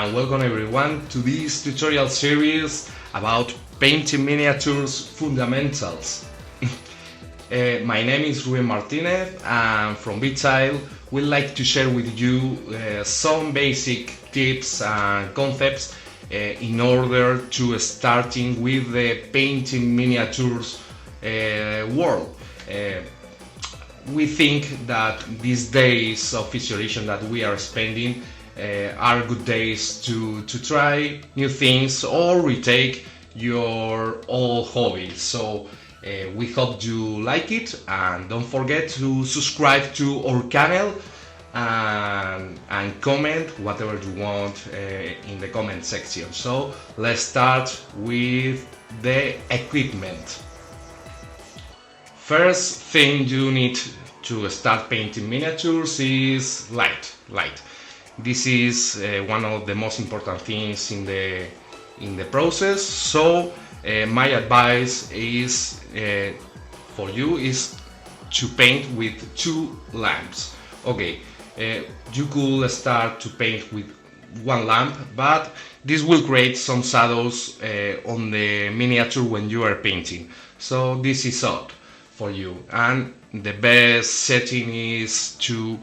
and welcome everyone to this tutorial series about painting miniatures fundamentals. My name is Ruben Martinez, and from Bitile we'd like to share with you some basic tips and concepts in order to starting with the painting miniatures world. We think that these days of isolation that we are spending are good days to try new things or retake your old hobbies. So we hope you like it, and don't forget to subscribe to our channel and comment whatever you want in the comment section. So let's start with the equipment. First thing you need to start painting miniatures is light. This is one of the most important things in the process. So my advice is for you is to paint with two lamps. Okay, you could start to paint with one lamp, but this will create some shadows on the miniature when you are painting. So this is odd for you, and the best setting is to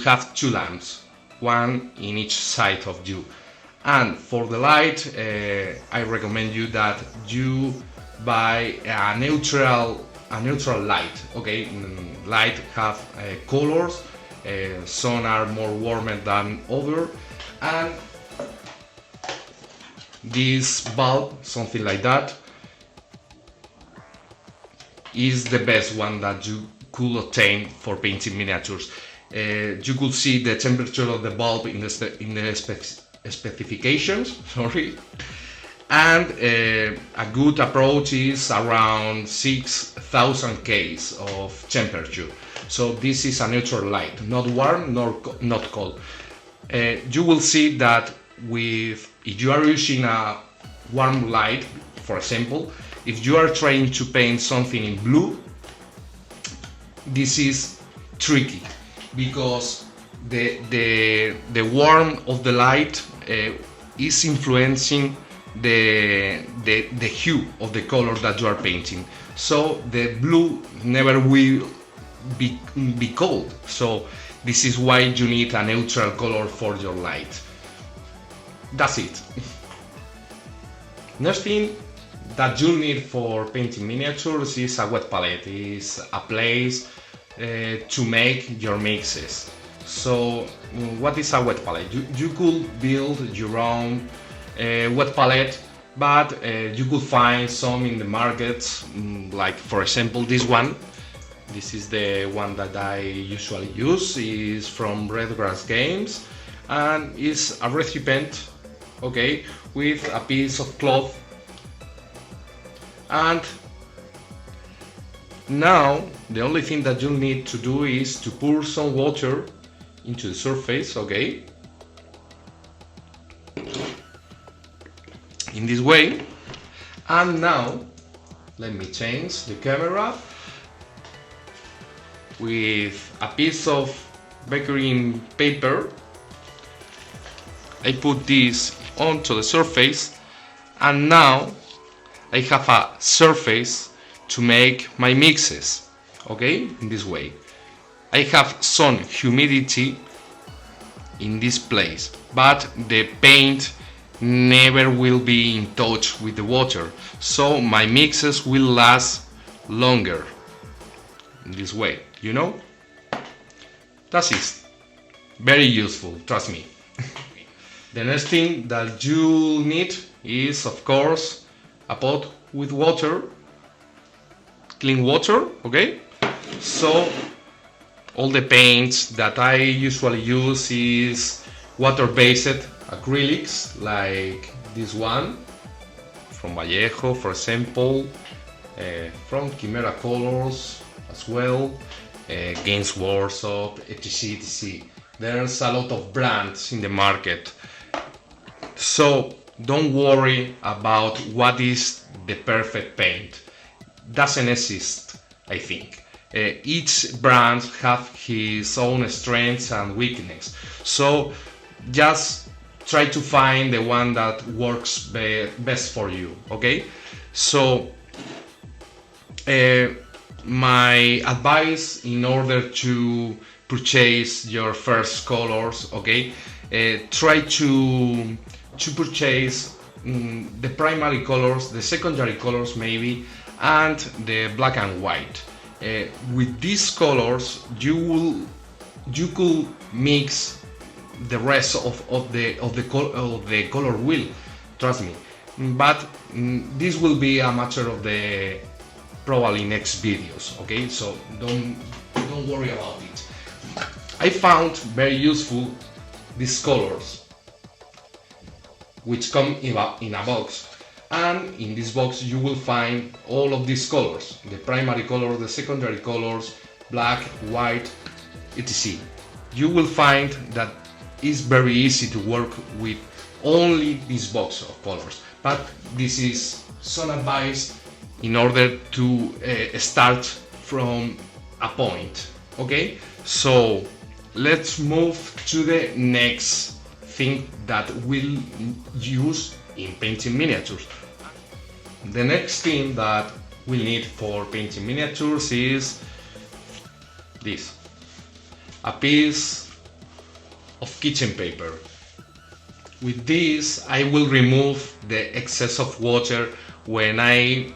have two lamps, one in each side of you. And for the light, I recommend you that you buy a neutral light. Okay, light have colors. Some are more warmer than other, and this bulb, something like that, is the best one that you could obtain for painting miniatures. You could see the temperature of the bulb in the specifications. Sorry, and a good approach is around 6,000 K of temperature. So this is a neutral light, not warm nor not cold. You will see that if you are using a warm light, for example, if you are trying to paint something in blue, this is tricky because the warmth of the light is influencing the hue of the color that you are painting. So the blue never will be cold. So this is why you need a neutral color for your light. That's it. Next thing that you need for painting miniatures is a wet palette. Is a place to make your mixes. So what is a wet palette? You could build your own wet palette, but you could find some in the market, like for example this one. This is the one that I usually use. Is from Redgrass Games, and is a recipient, okay, with a piece of cloth. And now the only thing that you need to do is to pour some water into the surface, okay, in this way. And now let me change the camera. With a piece of baking paper, I put this onto the surface, and now I have a surface to make my mixes, okay, in this way. I have some humidity in this place, but the paint never will be in touch with the water, so my mixes will last longer in this way, you know? That's it. Very useful, trust me. The next thing that you need is, of course, a pot with water, clean water, okay? So all the paints that I usually use is water-based acrylics, like this one from Vallejo, for example, from Chimera Colors as well, Games Workshop, etc. There's a lot of brands in the market, so don't worry about what is the perfect paint. Doesn't exist, I think. Each brand have his own strengths and weakness, so just try to find the one that works best for you. Okay, so my advice in order to purchase your first colors, okay, try to purchase the primary colors, the secondary colors maybe, and the black and white. With these colors you could mix the rest of the color wheel, trust me, but this will be a matter of the probably next videos. Okay, so don't worry about it. I found very useful these colors, which come in a box, and in this box you will find all of these colors, the primary colors, the secondary colors, black, white, etc. You will find that it's very easy to work with only this box of colors, but this is some advice in order to start from a point. Okay, so let's move to the next thing that we'll use in painting miniatures. The next thing that we need for painting miniatures is this, a piece of kitchen paper. With this I will remove the excess of water when I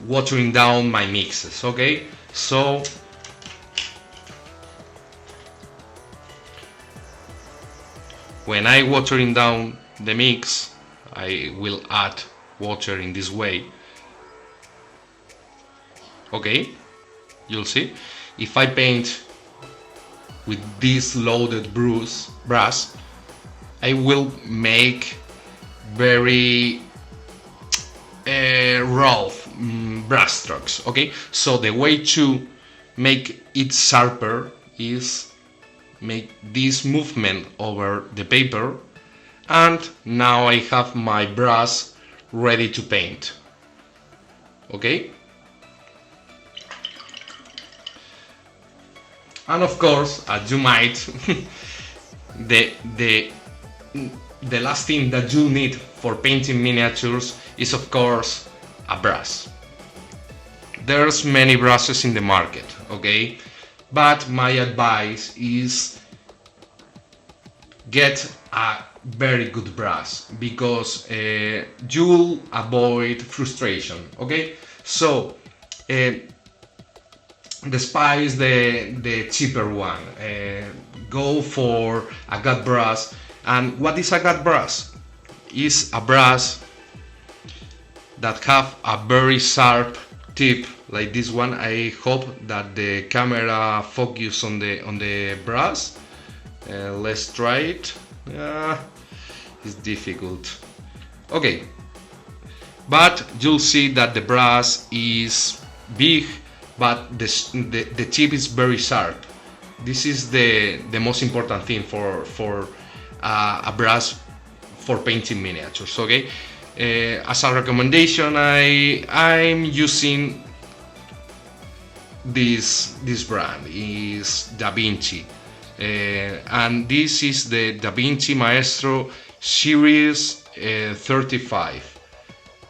watering down my mixes. Okay, so when I watering down the mix, I will add water in this way. Okay, you'll see. If I paint with this loaded brush, I will make very rough brush strokes. Okay, so the way to make it sharper is make this movement over the paper, and now I have my brush ready to paint. Okay, and of course, as you might, the last thing that you need for painting miniatures is of course a brush. There's many brushes in the market, okay, but my advice is get a very good brush, because you'll avoid frustration. Okay, so despite the cheaper one, go for a gut brush. And what is a gut brush? Is a brush that have a very sharp tip like this one. I hope that the camera focus on the brush. Let's try it. It's difficult. Okay, but you'll see that the brush is big, but the tip is very sharp. This is the most important thing for a brush for painting miniatures. Okay, as a recommendation, I'm using this brand is Da Vinci. And this is the Da Vinci Maestro Series 35.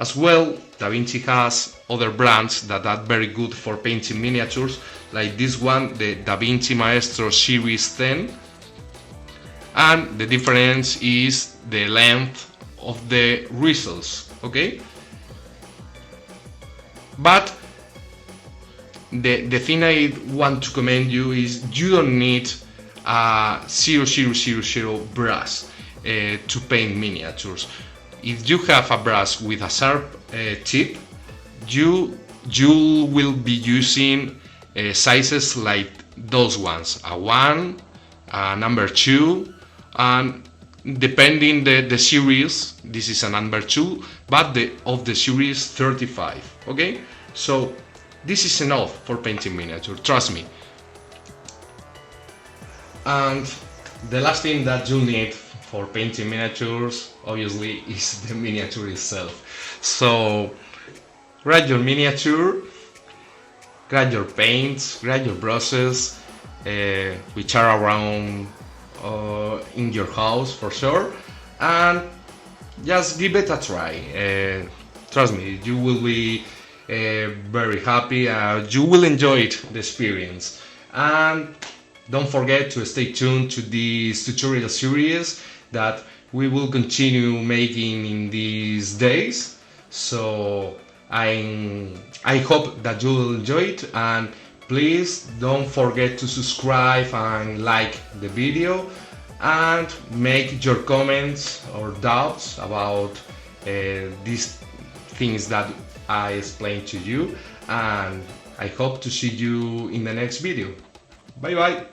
As well, Da Vinci has other brands that are very good for painting miniatures, like this one, the Da Vinci Maestro Series 10. And the difference is the length of the results. Okay, but the thing I want to commend you is you don't need a 0000 brush to paint miniatures. If you have a brush with a sharp tip, you will be using sizes like those ones, a 1, a number 2, and depending the series, this is a number 2, but of the series 35. Okay, so this is enough for painting miniature, trust me. And the last thing that you need for painting miniatures, obviously, is the miniature itself. So grab your miniature, grab your paints, grab your brushes, which are around in your house for sure, and just give it a try. Trust me, you will be very happy. You will enjoy it, the experience. And don't forget to stay tuned to this tutorial series that we will continue making in these days. So I hope that you will enjoy it, and please don't forget to subscribe and like the video, and make your comments or doubts about these things that I explained to you, and I hope to see you in the next video. Bye bye.